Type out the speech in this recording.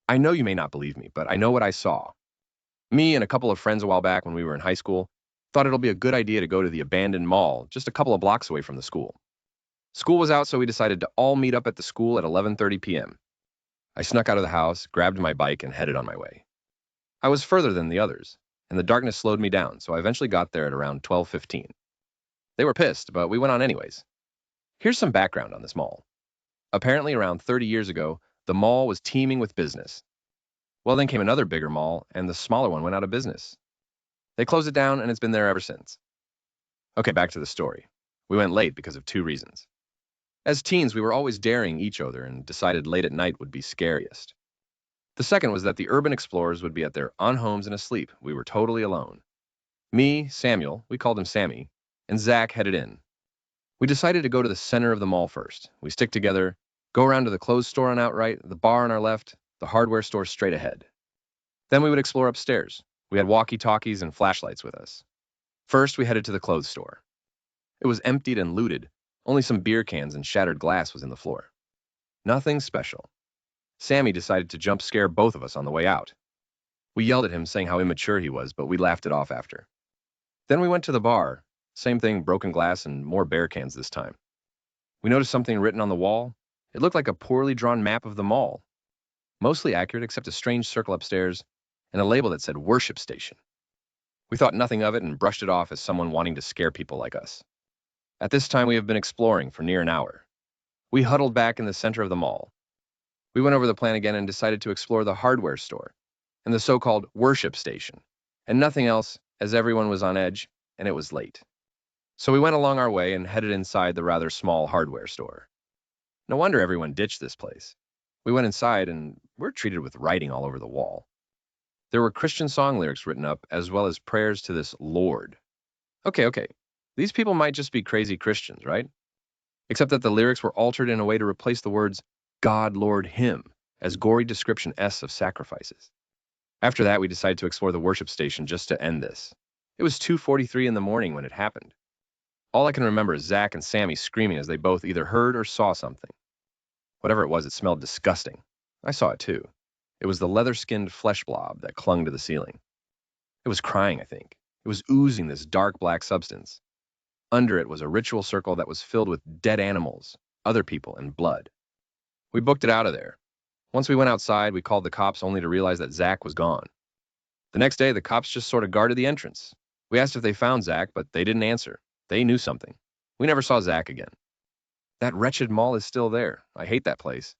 I know you may not believe me, but I know what I saw. Me and a couple of friends a while back when we were in high school thought it'll be a good idea to go to the abandoned mall just a couple of blocks away from the school. School was out, so we decided to all meet up at the school at 11:30 p.m. I snuck out of the house, grabbed my bike, and headed on my way. I was further than the others, and the darkness slowed me down, so I eventually got there at around 12:15. They were pissed, but we went on anyways. Here's some background on this mall. Apparently, around 30 years ago, the mall was teeming with business. Well, then came another bigger mall, and the smaller one went out of business. They closed it down, and it's been there ever since. Okay, back to the story. We went late because of two reasons. As teens, we were always daring each other and decided late at night would be scariest. The second was that the urban explorers would be at their own homes and asleep. We were totally alone. Me, Samuel, we called him Sammy, and Zach headed in. We decided to go to the center of the mall first. We stick together, go around to the clothes store on our right, the bar on our left, the hardware store straight ahead. Then we would explore upstairs. We had walkie-talkies and flashlights with us. First, we headed to the clothes store. It was emptied and looted. Only some beer cans and shattered glass was in the floor. Nothing special. Sammy decided to jump scare both of us on the way out. We yelled at him, saying how immature he was, but we laughed it off after. Then we went to the bar. Same thing, broken glass and more beer cans this time. We noticed something written on the wall. It looked like a poorly drawn map of the mall. Mostly accurate except a strange circle upstairs and a label that said worship station. We thought nothing of it and brushed it off as someone wanting to scare people like us. At this time, we have been exploring for near an hour. We huddled back in the center of the mall. We went over the plan again and decided to explore the hardware store and the so-called worship station, and nothing else as everyone was on edge and it was late. So we went along our way and headed inside the rather small hardware store. No wonder everyone ditched this place. We went inside and were treated with writing all over the wall. There were Christian song lyrics written up as well as prayers to this Lord. Okay. These people might just be crazy Christians, right? Except that the lyrics were altered in a way to replace the words God, Lord, Him as gory description S of sacrifices. After that, we decided to explore the worship station just to end this. It was 2:43 in the morning when it happened. All I can remember is Zach and Sammy screaming as they both either heard or saw something. Whatever it was, it smelled disgusting. I saw it too. It was the leather-skinned flesh blob that clung to the ceiling. It was crying, I think. It was oozing this dark black substance. Under it was a ritual circle that was filled with dead animals, other people, and blood. We booked it out of there. Once we went outside, we called the cops only to realize that Zach was gone. The next day, the cops just sort of guarded the entrance. We asked if they found Zach, but they didn't answer. They knew something. We never saw Zach again. That wretched mall is still there. I hate that place.